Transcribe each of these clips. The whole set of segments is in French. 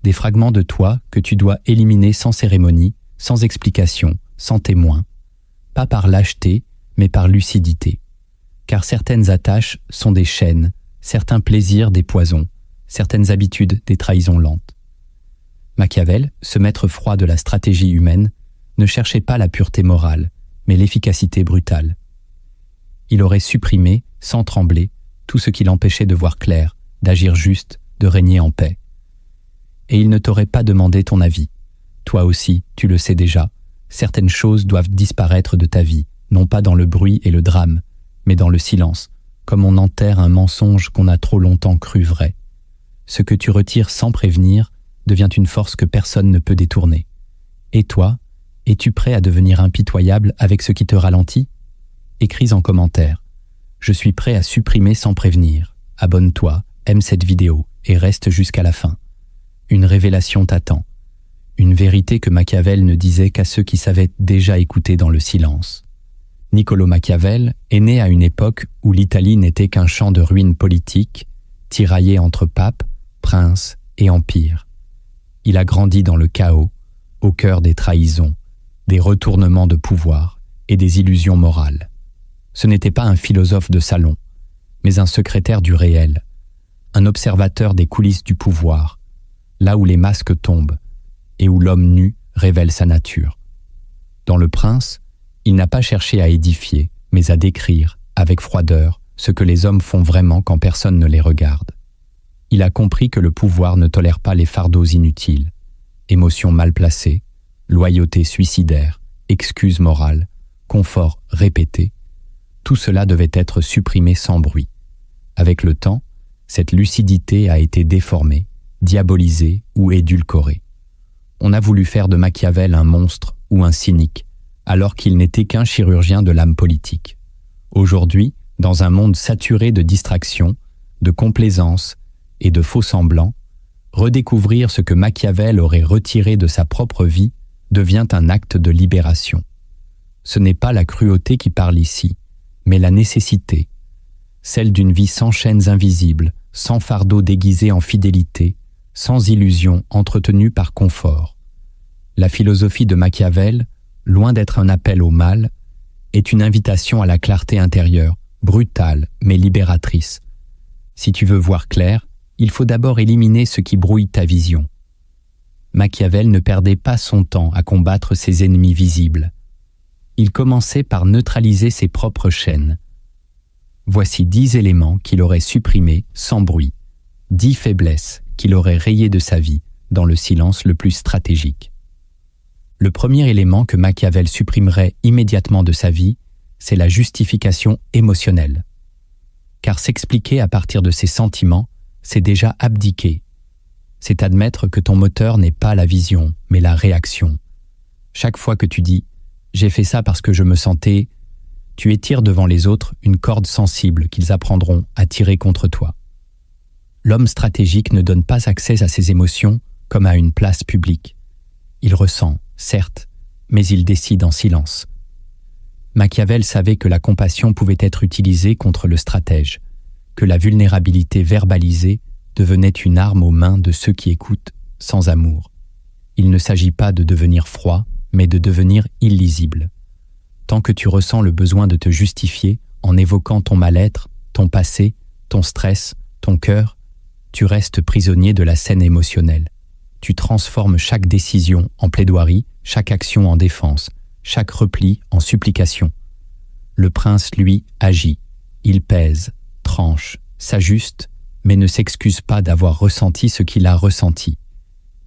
des fragments de toi que tu dois éliminer sans cérémonie, sans explication, sans témoin, pas par lâcheté, mais par lucidité. Car certaines attaches sont des chaînes, certains plaisirs des poisons, certaines habitudes des trahisons lentes. Machiavel, ce maître froid de la stratégie humaine, ne cherchait pas la pureté morale, mais l'efficacité brutale. Il aurait supprimé, sans trembler, tout ce qui l'empêchait de voir clair, d'agir juste, de régner en paix. Et il ne t'aurait pas demandé ton avis. Toi aussi, tu le sais déjà, certaines choses doivent disparaître de ta vie, non pas dans le bruit et le drame, mais dans le silence, comme on enterre un mensonge qu'on a trop longtemps cru vrai. Ce que tu retires sans prévenir devient une force que personne ne peut détourner. Et toi, es-tu prêt à devenir impitoyable avec ce qui te ralentit ? Écris en commentaire. Je suis prêt à supprimer sans prévenir. Abonne-toi, aime cette vidéo et reste jusqu'à la fin. Une révélation t'attend. Une vérité que Machiavel ne disait qu'à ceux qui savaient déjà écouter dans le silence. Niccolò Machiavel est né à une époque où l'Italie n'était qu'un champ de ruines politiques, tiraillé entre papes, princes et empires. Il a grandi dans le chaos, au cœur des trahisons, des retournements de pouvoir et des illusions morales. Ce n'était pas un philosophe de salon, mais un secrétaire du réel, un observateur des coulisses du pouvoir, là où les masques tombent et où l'homme nu révèle sa nature. Dans Le Prince, il n'a pas cherché à édifier, mais à décrire, avec froideur, ce que les hommes font vraiment quand personne ne les regarde. Il a compris que le pouvoir ne tolère pas les fardeaux inutiles, émotions mal placées, loyauté suicidaire, excuses morales, confort répété. Tout cela devait être supprimé sans bruit. Avec le temps, cette lucidité a été déformée, diabolisée ou édulcorée. On a voulu faire de Machiavel un monstre ou un cynique, alors qu'il n'était qu'un chirurgien de l'âme politique. Aujourd'hui, dans un monde saturé de distractions, de complaisance et de faux-semblants, redécouvrir ce que Machiavel aurait retiré de sa propre vie devient un acte de libération. Ce n'est pas la cruauté qui parle ici, mais la nécessité, celle d'une vie sans chaînes invisibles, sans fardeau déguisé en fidélité, sans illusions entretenues par confort. La philosophie de Machiavel, loin d'être un appel au mal, est une invitation à la clarté intérieure, brutale mais libératrice. Si tu veux voir clair, il faut d'abord éliminer ce qui brouille ta vision. Machiavel ne perdait pas son temps à combattre ses ennemis visibles. Il commençait par neutraliser ses propres chaînes. Voici 10 éléments qu'il aurait supprimés sans bruit, 10 faiblesses qu'il aurait rayées de sa vie dans le silence le plus stratégique. Le premier élément que Machiavel supprimerait immédiatement de sa vie, c'est la justification émotionnelle. Car s'expliquer à partir de ses sentiments, c'est déjà abdiquer. C'est admettre que ton moteur n'est pas la vision, mais la réaction. Chaque fois que tu dis « j'ai fait ça parce que je me sentais », tu étires devant les autres une corde sensible qu'ils apprendront à tirer contre toi. L'homme stratégique ne donne pas accès à ses émotions comme à une place publique. Il ressent, certes, mais il décide en silence. Machiavel savait que la compassion pouvait être utilisée contre le stratège, que la vulnérabilité verbalisée devenait une arme aux mains de ceux qui écoutent sans amour. Il ne s'agit pas de devenir froid, mais de devenir illisible. Tant que tu ressens le besoin de te justifier en évoquant ton mal-être, ton passé, ton stress, ton cœur, tu restes prisonnier de la scène émotionnelle. Tu transformes chaque décision en plaidoirie, chaque action en défense, chaque repli en supplication. Le prince, lui, agit. Il pèse, tranche, s'ajuste, mais ne s'excuse pas d'avoir ressenti ce qu'il a ressenti.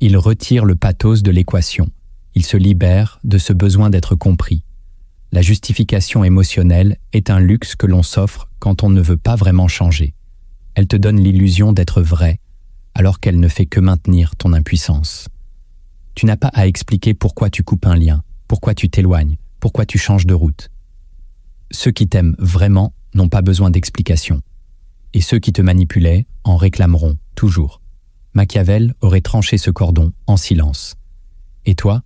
Il retire le pathos de l'équation. Il se libère de ce besoin d'être compris. La justification émotionnelle est un luxe que l'on s'offre quand on ne veut pas vraiment changer. Elle te donne l'illusion d'être vrai, alors qu'elle ne fait que maintenir ton impuissance. Tu n'as pas à expliquer pourquoi tu coupes un lien, pourquoi tu t'éloignes, pourquoi tu changes de route. Ceux qui t'aiment vraiment n'ont pas besoin d'explication. Et ceux qui te manipulaient en réclameront toujours. Machiavel aurait tranché ce cordon en silence. Et toi,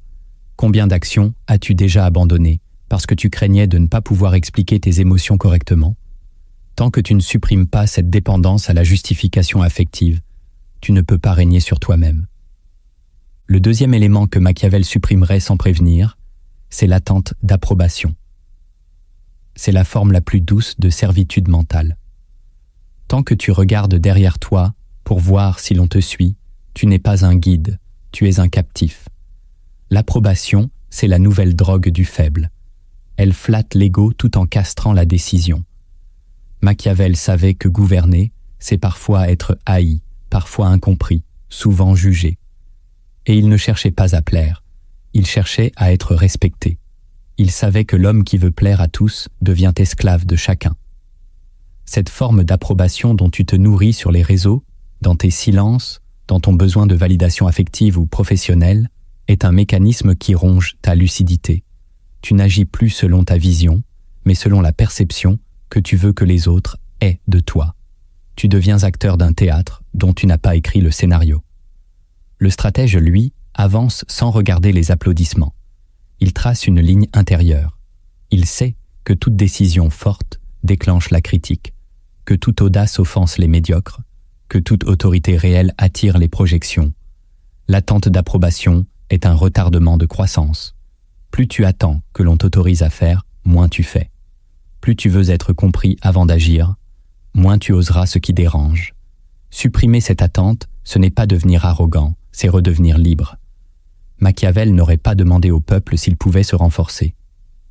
combien d'actions as-tu déjà abandonnées parce que tu craignais de ne pas pouvoir expliquer tes émotions correctement? Tant que tu ne supprimes pas cette dépendance à la justification affective, tu ne peux pas régner sur toi-même. Le deuxième élément que Machiavel supprimerait sans prévenir, c'est l'attente d'approbation. C'est la forme la plus douce de servitude mentale. Tant que tu regardes derrière toi pour voir si l'on te suit, tu n'es pas un guide, tu es un captif. L'approbation, c'est la nouvelle drogue du faible. Elle flatte l'ego tout en castrant la décision. Machiavel savait que gouverner, c'est parfois être haï, parfois incompris, souvent jugé. Et il ne cherchait pas à plaire, il cherchait à être respecté. Il savait que l'homme qui veut plaire à tous devient esclave de chacun. Cette forme d'approbation dont tu te nourris sur les réseaux, dans tes silences, dans ton besoin de validation affective ou professionnelle, est un mécanisme qui ronge ta lucidité. Tu n'agis plus selon ta vision, mais selon la perception que tu veux que les autres aient de toi. Tu deviens acteur d'un théâtre dont tu n'as pas écrit le scénario. Le stratège, lui, avance sans regarder les applaudissements. Il trace une ligne intérieure. Il sait que toute décision forte déclenche la critique, que toute audace offense les médiocres, que toute autorité réelle attire les projections. L'attente d'approbation est un retardement de croissance. Plus tu attends que l'on t'autorise à faire, moins tu fais. Plus tu veux être compris avant d'agir, moins tu oseras ce qui dérange. Supprimer cette attente, ce n'est pas devenir arrogant, c'est redevenir libre. Machiavel n'aurait pas demandé au peuple s'il pouvait se renforcer.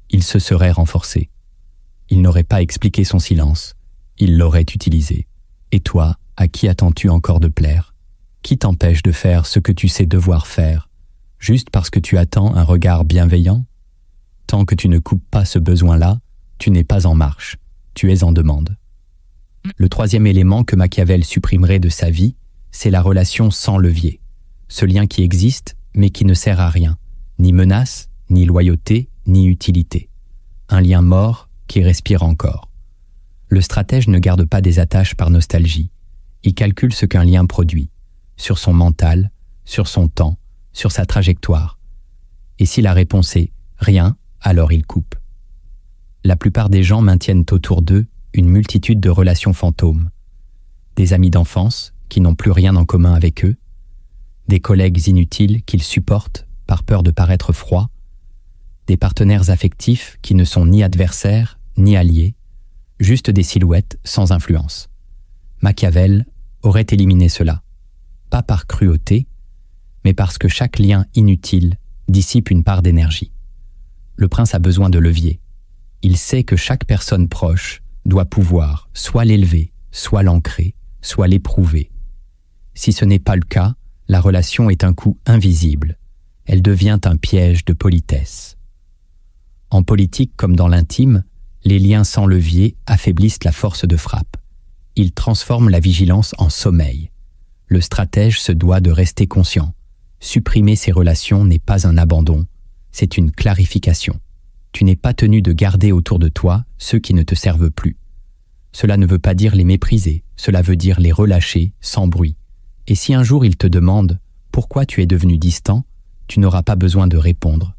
Il se serait renforcé. Il n'aurait pas expliqué son silence. Il l'aurait utilisé. Et toi, à qui attends-tu encore de plaire? Qui t'empêche de faire ce que tu sais devoir faire, juste parce que tu attends un regard bienveillant? Tant que tu ne coupes pas ce besoin-là, tu n'es pas en marche, tu es en demande. Le troisième élément que Machiavel supprimerait de sa vie, c'est la relation sans levier. Ce lien qui existe, mais qui ne sert à rien, ni menace, ni loyauté, ni utilité. Un lien mort qui respire encore. Le stratège ne garde pas des attaches par nostalgie. Il calcule ce qu'un lien produit, sur son mental, sur son temps, sur sa trajectoire. Et si la réponse est « rien », alors il coupe. La plupart des gens maintiennent autour d'eux une multitude de relations fantômes. Des amis d'enfance qui n'ont plus rien en commun avec eux, des collègues inutiles qu'ils supportent par peur de paraître froids, des partenaires affectifs qui ne sont ni adversaires ni alliés, juste des silhouettes sans influence. Machiavel aurait éliminé cela, pas par cruauté, mais parce que chaque lien inutile dissipe une part d'énergie. Le prince a besoin de levier. Il sait que chaque personne proche doit pouvoir soit l'élever, soit l'ancrer, soit l'éprouver. Si ce n'est pas le cas, la relation est un coup invisible. Elle devient un piège de politesse. En politique comme dans l'intime, les liens sans levier affaiblissent la force de frappe. Ils transforment la vigilance en sommeil. Le stratège se doit de rester conscient. Supprimer ces relations n'est pas un abandon, c'est une clarification. Tu n'es pas tenu de garder autour de toi ceux qui ne te servent plus. Cela ne veut pas dire les mépriser, cela veut dire les relâcher sans bruit. Et si un jour ils te demandent pourquoi tu es devenu distant, tu n'auras pas besoin de répondre.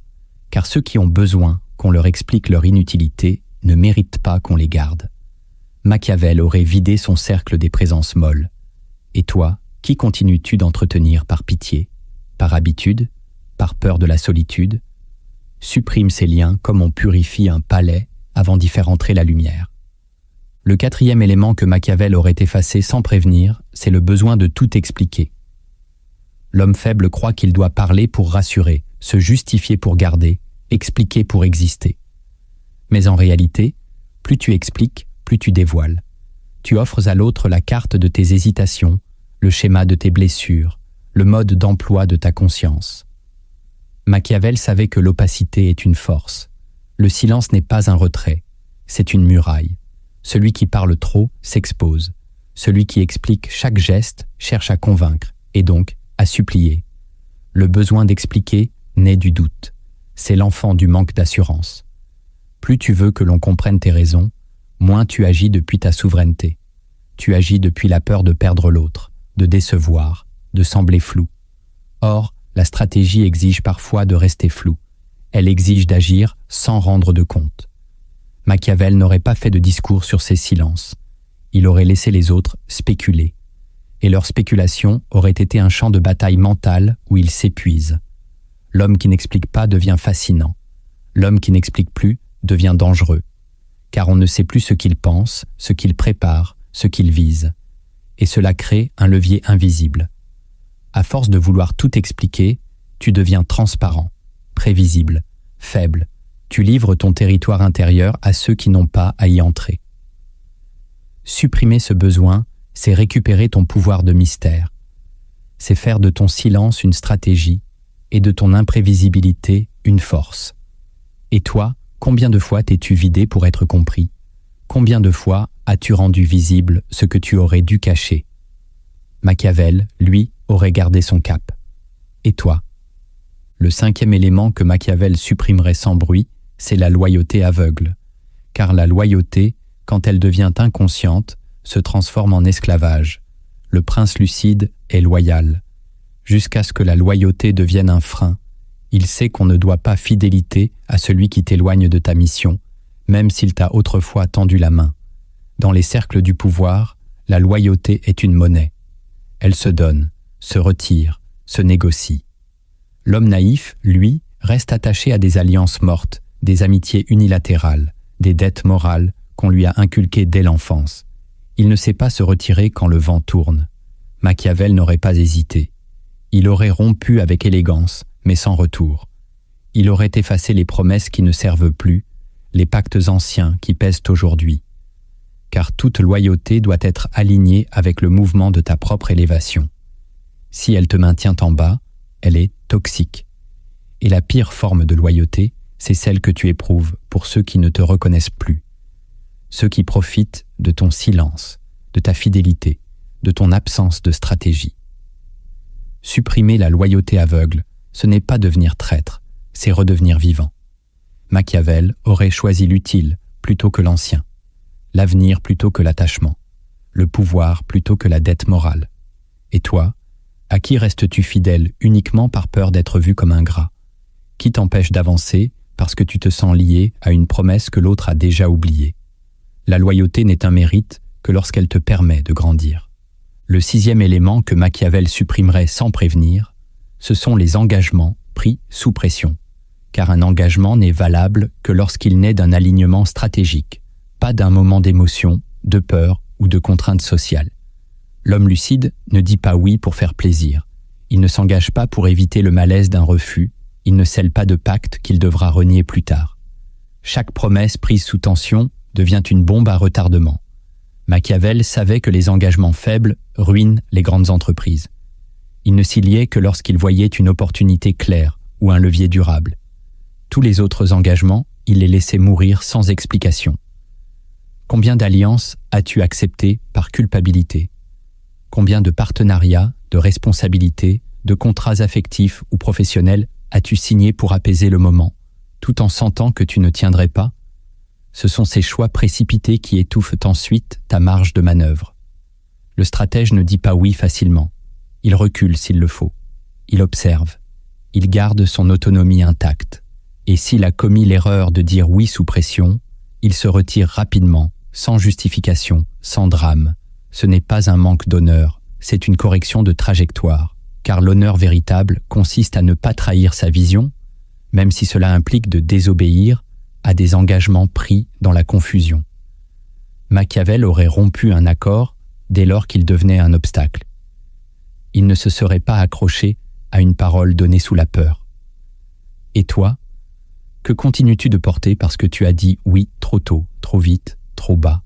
Car ceux qui ont besoin qu'on leur explique leur inutilité ne méritent pas qu'on les garde. Machiavel aurait vidé son cercle des présences molles. Et toi, qui continues-tu d'entretenir par pitié, par habitude, par peur de la solitude? Supprime ces liens comme on purifie un palais avant d'y faire entrer la lumière. Le quatrième élément que Machiavel aurait effacé sans prévenir, c'est le besoin de tout expliquer. L'homme faible croit qu'il doit parler pour rassurer, se justifier pour garder, expliquer pour exister. Mais en réalité, plus tu expliques, plus tu dévoiles. Tu offres à l'autre la carte de tes hésitations, le schéma de tes blessures, le mode d'emploi de ta conscience. Machiavel savait que l'opacité est une force. Le silence n'est pas un retrait, c'est une muraille. Celui qui parle trop s'expose. Celui qui explique chaque geste cherche à convaincre, et donc à supplier. Le besoin d'expliquer naît du doute. C'est l'enfant du manque d'assurance. Plus tu veux que l'on comprenne tes raisons, moins tu agis depuis ta souveraineté. Tu agis depuis la peur de perdre l'autre, de décevoir, de sembler flou. Or, la stratégie exige parfois de rester flou. Elle exige d'agir sans rendre de compte. Machiavel n'aurait pas fait de discours sur ses silences. Il aurait laissé les autres spéculer. et leur spéculation aurait été un champ de bataille mentale où ils s'épuisent. L'homme qui n'explique pas devient fascinant. L'homme qui n'explique plus devient dangereux, car on ne sait plus ce qu'il pense, ce qu'il prépare, ce qu'il vise. Et cela crée un levier invisible. À force de vouloir tout expliquer, tu deviens transparent, prévisible, faible. Tu livres ton territoire intérieur à ceux qui n'ont pas à y entrer. Supprimer ce besoin, c'est récupérer ton pouvoir de mystère. C'est faire de ton silence une stratégie et de ton imprévisibilité une force. Et toi, combien de fois t'es-tu vidé pour être compris? Combien de fois as-tu rendu visible ce que tu aurais dû cacher? Machiavel, lui, aurait gardé son cap. Et toi? Le 5e élément que Machiavel supprimerait sans bruit, c'est la loyauté aveugle. Car la loyauté, quand elle devient inconsciente, se transforme en esclavage. Le prince lucide est loyal. Jusqu'à ce que la loyauté devienne un frein. Il sait qu'on ne doit pas fidélité à celui qui t'éloigne de ta mission, même s'il t'a autrefois tendu la main. Dans les cercles du pouvoir, la loyauté est une monnaie. Elle se donne, se retire, se négocie. L'homme naïf, lui, reste attaché à des alliances mortes, des amitiés unilatérales, des dettes morales qu'on lui a inculquées dès l'enfance. Il ne sait pas se retirer quand le vent tourne. Machiavel n'aurait pas hésité. Il aurait rompu avec élégance, mais sans retour. Il aurait effacé les promesses qui ne servent plus, les pactes anciens qui pèsent aujourd'hui. Car toute loyauté doit être alignée avec le mouvement de ta propre élévation. Si elle te maintient en bas, elle est toxique. Et la pire forme de loyauté, c'est celle que tu éprouves pour ceux qui ne te reconnaissent plus. Ceux qui profitent de ton silence, de ta fidélité, de ton absence de stratégie. Supprimer la loyauté aveugle, ce n'est pas devenir traître, c'est redevenir vivant. Machiavel aurait choisi l'utile plutôt que l'ancien, l'avenir plutôt que l'attachement, le pouvoir plutôt que la dette morale. Et toi, à qui restes-tu fidèle uniquement par peur d'être vu comme ingrat? Qui t'empêche d'avancer parce que tu te sens lié à une promesse que l'autre a déjà oubliée? La loyauté n'est un mérite que lorsqu'elle te permet de grandir. Le 6e élément que Machiavel supprimerait sans prévenir, ce sont les engagements pris sous pression. Car un engagement n'est valable que lorsqu'il naît d'un alignement stratégique, pas d'un moment d'émotion, de peur ou de contrainte sociale. L'homme lucide ne dit pas oui pour faire plaisir. Il ne s'engage pas pour éviter le malaise d'un refus. Il ne scelle pas de pacte qu'il devra renier plus tard. Chaque promesse prise sous tension devient une bombe à retardement. Machiavel savait que les engagements faibles ruinent les grandes entreprises. Il ne s'y liait que lorsqu'il voyait une opportunité claire ou un levier durable. Tous les autres engagements, il les laissait mourir sans explication. Combien d'alliances as-tu acceptées par culpabilité? Combien de partenariats, de responsabilités, de contrats affectifs ou professionnels as-tu signé pour apaiser le moment, tout en sentant que tu ne tiendrais pas? Ce sont ces choix précipités qui étouffent ensuite ta marge de manœuvre. Le stratège ne dit pas oui facilement. Il recule s'il le faut. Il observe. Il garde son autonomie intacte. Et s'il a commis l'erreur de dire oui sous pression, il se retire rapidement, sans justification, sans drame. Ce n'est pas un manque d'honneur, c'est une correction de trajectoire. Car l'honneur véritable consiste à ne pas trahir sa vision, même si cela implique de désobéir à des engagements pris dans la confusion. Machiavel aurait rompu un accord dès lors qu'il devenait un obstacle. Il ne se serait pas accroché à une parole donnée sous la peur. Et toi, que continues-tu de porter parce que tu as dit oui trop tôt, trop vite, trop bas?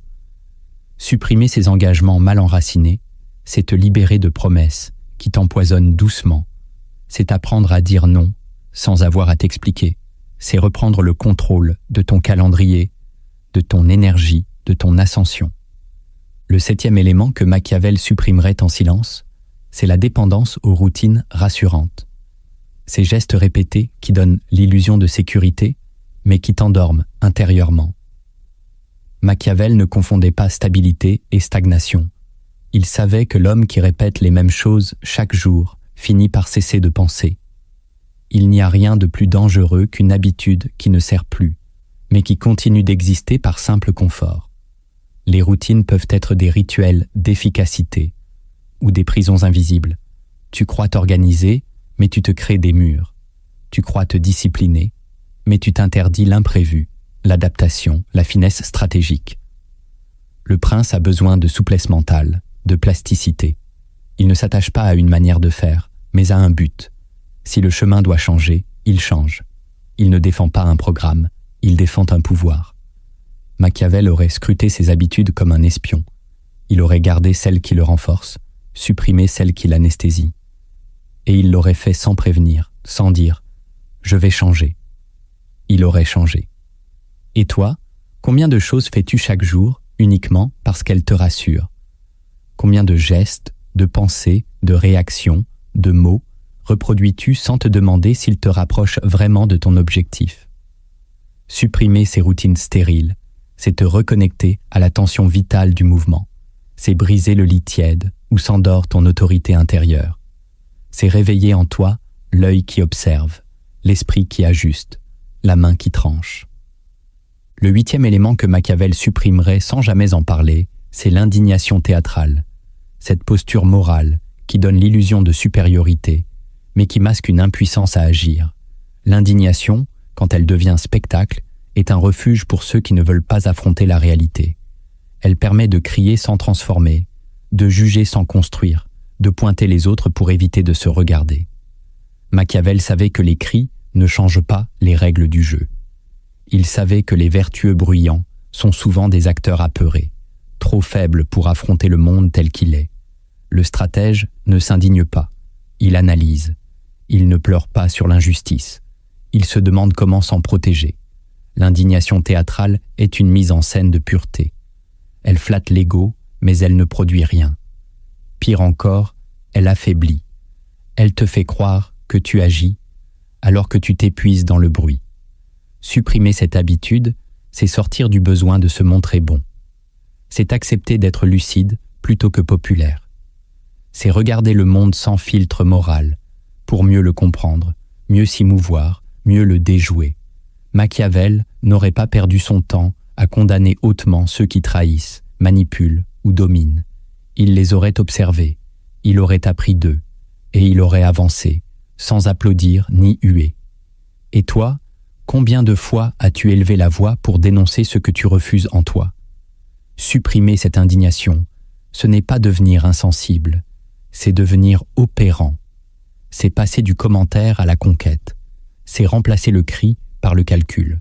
Supprimer ces engagements mal enracinés, c'est te libérer de promesses qui t'empoisonnent doucement. C'est apprendre à dire non sans avoir à t'expliquer. C'est reprendre le contrôle de ton calendrier, de ton énergie, de ton ascension. Le 7e élément que Machiavel supprimerait en silence, c'est la dépendance aux routines rassurantes. Ces gestes répétés qui donnent l'illusion de sécurité, mais qui t'endorment intérieurement. Machiavel ne confondait pas stabilité et stagnation. Il savait que l'homme qui répète les mêmes choses chaque jour finit par cesser de penser. Il n'y a rien de plus dangereux qu'une habitude qui ne sert plus, mais qui continue d'exister par simple confort. Les routines peuvent être des rituels d'efficacité, ou des prisons invisibles. Tu crois t'organiser, mais tu te crées des murs. Tu crois te discipliner, mais tu t'interdis l'imprévu, l'adaptation, la finesse stratégique. Le prince a besoin de souplesse mentale, de plasticité. Il ne s'attache pas à une manière de faire, mais à un but. Si le chemin doit changer, il change. Il ne défend pas un programme, il défend un pouvoir. Machiavel aurait scruté ses habitudes comme un espion. Il aurait gardé celles qui le renforcent, supprimé celles qui l'anesthésient. Et il l'aurait fait sans prévenir, sans dire « je vais changer ». Il aurait changé. Et toi, combien de choses fais-tu chaque jour uniquement parce qu'elles te rassurent? Combien de gestes, de pensées, de réactions, de mots reproduis-tu sans te demander s'ils te rapprochent vraiment de ton objectif? Supprimer ces routines stériles, c'est te reconnecter à la tension vitale du mouvement. C'est briser le lit tiède où s'endort ton autorité intérieure. C'est réveiller en toi l'œil qui observe, l'esprit qui ajuste, la main qui tranche. Le 8e élément que Machiavel supprimerait sans jamais en parler, c'est l'indignation théâtrale. Cette posture morale qui donne l'illusion de supériorité, mais qui masque une impuissance à agir. L'indignation, quand elle devient spectacle, est un refuge pour ceux qui ne veulent pas affronter la réalité. Elle permet de crier sans transformer, de juger sans construire, de pointer les autres pour éviter de se regarder. Machiavel savait que les cris ne changent pas les règles du jeu. Il savait que les vertueux bruyants sont souvent des acteurs apeurés, trop faibles pour affronter le monde tel qu'il est. Le stratège ne s'indigne pas, il analyse. Il ne pleure pas sur l'injustice. Il se demande comment s'en protéger. L'indignation théâtrale est une mise en scène de pureté. Elle flatte l'ego, mais elle ne produit rien. Pire encore, elle affaiblit. Elle te fait croire que tu agis alors que tu t'épuises dans le bruit. Supprimer cette habitude, c'est sortir du besoin de se montrer bon. C'est accepter d'être lucide plutôt que populaire. C'est regarder le monde sans filtre moral, pour mieux le comprendre, mieux s'y mouvoir, mieux le déjouer. Machiavel n'aurait pas perdu son temps à condamner hautement ceux qui trahissent, manipulent ou dominent. Il les aurait observés, il aurait appris d'eux, et il aurait avancé, sans applaudir ni huer. Et toi, combien de fois as-tu élevé la voix pour dénoncer ce que tu refuses en toi? Supprimer cette indignation, ce n'est pas devenir insensible, c'est devenir opérant. C'est passer du commentaire à la conquête. C'est remplacer le cri par le calcul.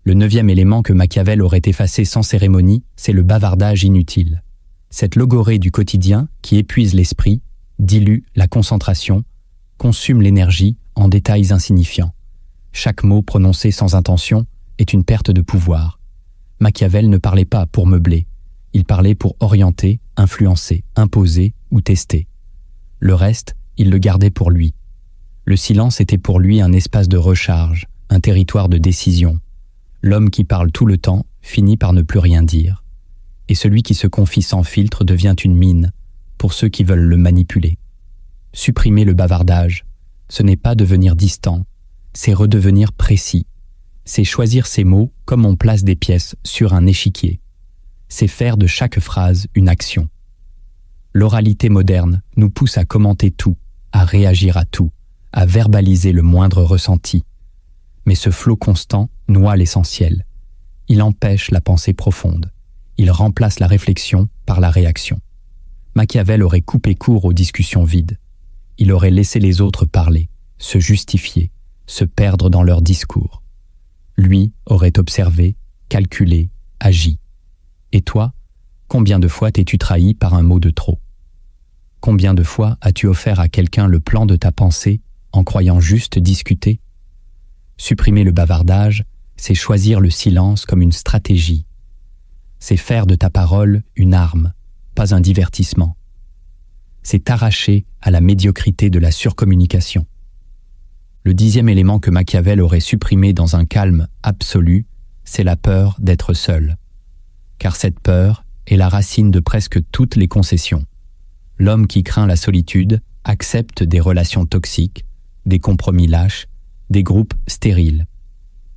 Le 9e élément que Machiavel aurait effacé sans cérémonie, c'est le bavardage inutile. Cette logorrhée du quotidien qui épuise l'esprit, dilue la concentration, consume l'énergie en détails insignifiants. Chaque mot prononcé sans intention est une perte de pouvoir. Machiavel ne parlait pas pour meubler, il parlait pour orienter, influencer, imposer ou tester. Le reste, il le gardait pour lui. Le silence était pour lui un espace de recharge, un territoire de décision. L'homme qui parle tout le temps finit par ne plus rien dire. Et celui qui se confie sans filtre devient une mine pour ceux qui veulent le manipuler. Supprimer le bavardage, ce n'est pas devenir distant, c'est redevenir précis. C'est choisir ses mots comme on place des pièces sur un échiquier. C'est faire de chaque phrase une action. L'oralité moderne nous pousse à commenter tout, à réagir à tout, à verbaliser le moindre ressenti. Mais ce flot constant noie l'essentiel. Il empêche la pensée profonde. Il remplace la réflexion par la réaction. Machiavel aurait coupé court aux discussions vides. Il aurait laissé les autres parler, se justifier, se perdre dans leur discours. Lui aurait observé, calculé, agi. Et toi, combien de fois t'es-tu trahi par un mot de trop? Combien de fois as-tu offert à quelqu'un le plan de ta pensée en croyant juste discuter? Supprimer le bavardage, c'est choisir le silence comme une stratégie. C'est faire de ta parole une arme, pas un divertissement. C'est t'arracher à la médiocrité de la surcommunication. Le 10e élément que Machiavel aurait supprimé dans un calme absolu, c'est la peur d'être seul. Car cette peur est la racine de presque toutes les concessions. L'homme qui craint la solitude accepte des relations toxiques, des compromis lâches, des groupes stériles.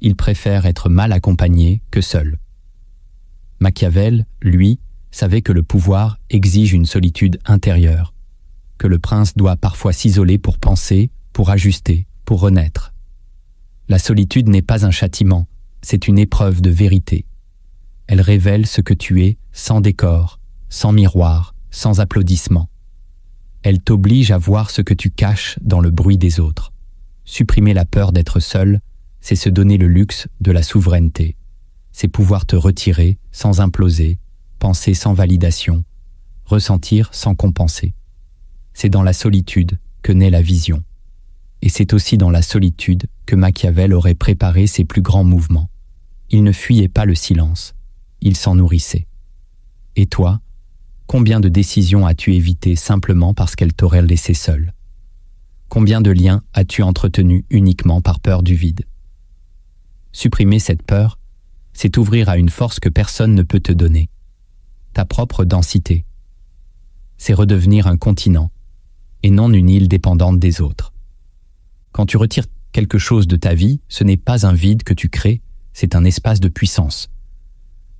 Il préfère être mal accompagné que seul. Machiavel, lui, savait que le pouvoir exige une solitude intérieure, que le prince doit parfois s'isoler pour penser, pour ajuster, pour renaître. La solitude n'est pas un châtiment, c'est une épreuve de vérité. Elle révèle ce que tu es sans décor, sans miroir, sans applaudissements. Elle t'oblige à voir ce que tu caches dans le bruit des autres. Supprimer la peur d'être seul, c'est se donner le luxe de la souveraineté. C'est pouvoir te retirer sans imploser, penser sans validation, ressentir sans compenser. C'est dans la solitude que naît la vision. Et c'est aussi dans la solitude que Machiavel aurait préparé ses plus grands mouvements. Il ne fuyait pas le silence, il s'en nourrissait. Et toi, combien de décisions as-tu évitées simplement parce qu'elles t'auraient laissé seul? Combien de liens as-tu entretenus uniquement par peur du vide? Supprimer cette peur, c'est ouvrir à une force que personne ne peut te donner. Ta propre densité. C'est redevenir un continent, et non une île dépendante des autres. Quand tu retires quelque chose de ta vie, ce n'est pas un vide que tu crées, c'est un espace de puissance.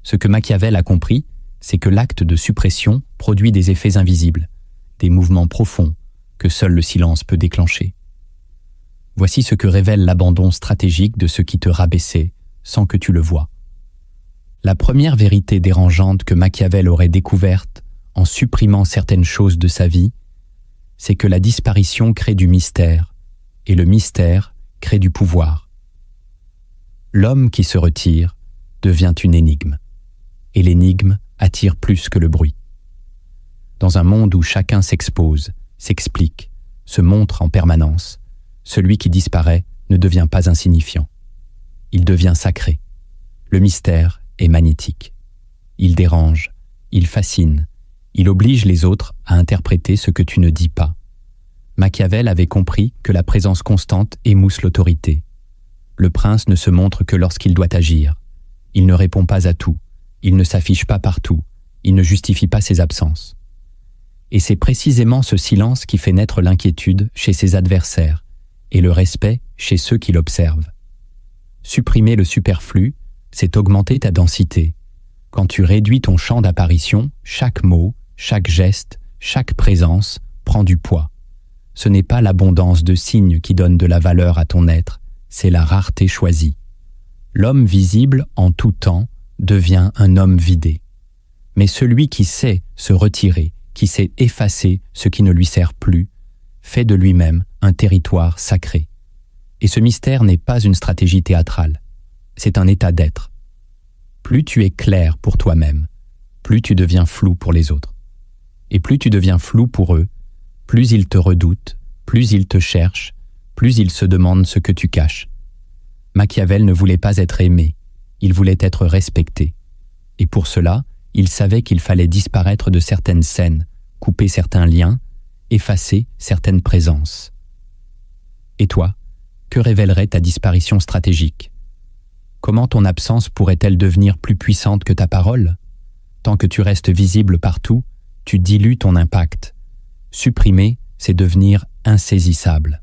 Ce que Machiavel a compris, c'est que l'acte de suppression produit des effets invisibles, des mouvements profonds que seul le silence peut déclencher. Voici ce que révèle l'abandon stratégique de ce qui te rabaissait sans que tu le vois. La première vérité dérangeante que Machiavel aurait découverte en supprimant certaines choses de sa vie, c'est que la disparition crée du mystère, et le mystère crée du pouvoir. L'homme qui se retire devient une énigme, et l'énigme attire plus que le bruit. Dans un monde où chacun s'expose, s'explique, se montre en permanence, celui qui disparaît ne devient pas insignifiant. Il devient sacré. Le mystère est magnétique. Il dérange, il fascine, il oblige les autres à interpréter ce que tu ne dis pas. Machiavel avait compris que la présence constante émousse l'autorité. Le prince ne se montre que lorsqu'il doit agir. Il ne répond pas à tout, il ne s'affiche pas partout, il ne justifie pas ses absences. Et c'est précisément ce silence qui fait naître l'inquiétude chez ses adversaires et le respect chez ceux qui l'observent. Supprimer le superflu, c'est augmenter ta densité. Quand tu réduis ton champ d'apparition, chaque mot, chaque geste, chaque présence prend du poids. Ce n'est pas l'abondance de signes qui donne de la valeur à ton être, c'est la rareté choisie. L'homme visible en tout temps devient un homme vidé. Mais celui qui sait se retirer, qui sait effacer ce qui ne lui sert plus, fait de lui-même un territoire sacré. Et ce mystère n'est pas une stratégie théâtrale, c'est un état d'être. Plus tu es clair pour toi-même, plus tu deviens flou pour les autres. Et plus tu deviens flou pour eux, plus ils te redoutent, plus ils te cherchent, plus ils se demandent ce que tu caches. Machiavel ne voulait pas être aimé, il voulait être respecté. Et pour cela, il savait qu'il fallait disparaître de certaines scènes, couper certains liens, effacer certaines présences. Et toi, que révélerait ta disparition stratégique? Comment ton absence pourrait-elle devenir plus puissante que ta parole? Tant que tu restes visible partout, tu dilues ton impact. Supprimer, c'est devenir insaisissable.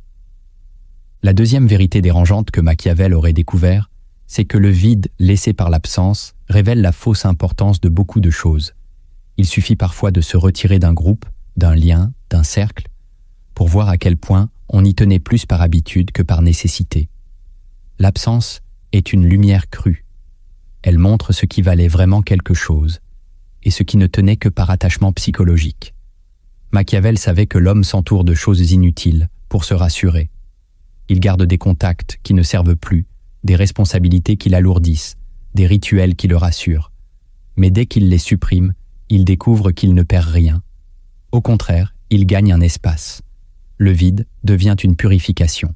La deuxième vérité dérangeante que Machiavel aurait découvert, c'est que le vide laissé par l'absence révèle la fausse importance de beaucoup de choses. Il suffit parfois de se retirer d'un groupe, d'un lien, d'un cercle, pour voir à quel point on y tenait plus par habitude que par nécessité. L'absence est une lumière crue. Elle montre ce qui valait vraiment quelque chose, et ce qui ne tenait que par attachement psychologique. Machiavel savait que l'homme s'entoure de choses inutiles pour se rassurer. Il garde des contacts qui ne servent plus, des responsabilités qui l'alourdissent, des rituels qui le rassurent. Mais dès qu'il les supprime, il découvre qu'il ne perd rien. Au contraire, il gagne un espace. Le vide devient une purification.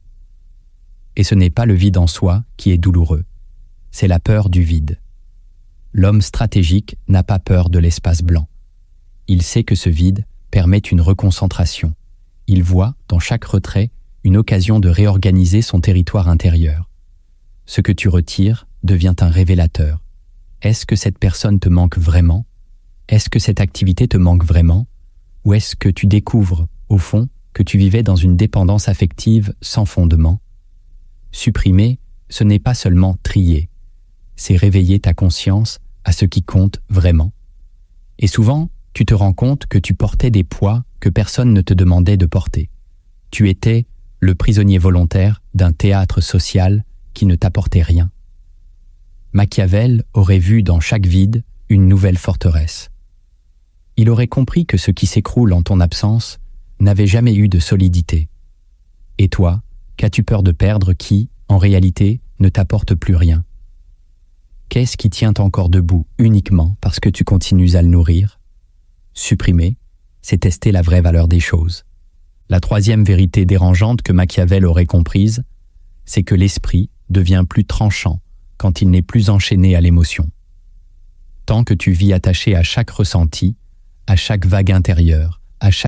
Et ce n'est pas le vide en soi qui est douloureux, c'est la peur du vide. L'homme stratégique n'a pas peur de l'espace blanc. Il sait que ce vide permet une reconcentration. Il voit, dans chaque retrait, une occasion de réorganiser son territoire intérieur. Ce que tu retires devient un révélateur. Est-ce que cette personne te manque vraiment? Est-ce que cette activité te manque vraiment? Ou est-ce que tu découvres, au fond, que tu vivais dans une dépendance affective sans fondement? Supprimer, ce n'est pas seulement trier, c'est réveiller ta conscience à ce qui compte vraiment. Et souvent, tu te rends compte que tu portais des poids que personne ne te demandait de porter. Tu étais le prisonnier volontaire d'un théâtre social qui ne t'apportait rien. Machiavel aurait vu dans chaque vide une nouvelle forteresse. Il aurait compris que ce qui s'écroule en ton absence n'avait jamais eu de solidité. Et toi, qu'as-tu peur de perdre qui, en réalité, ne t'apporte plus rien? Qu'est-ce qui tient encore debout uniquement parce que tu continues à le nourrir? Supprimer, c'est tester la vraie valeur des choses. La troisième vérité dérangeante que Machiavel aurait comprise, c'est que l'esprit devient plus tranchant quand il n'est plus enchaîné à l'émotion. Tant que tu vis attaché à chaque ressenti, à chaque vague intérieure, à chaque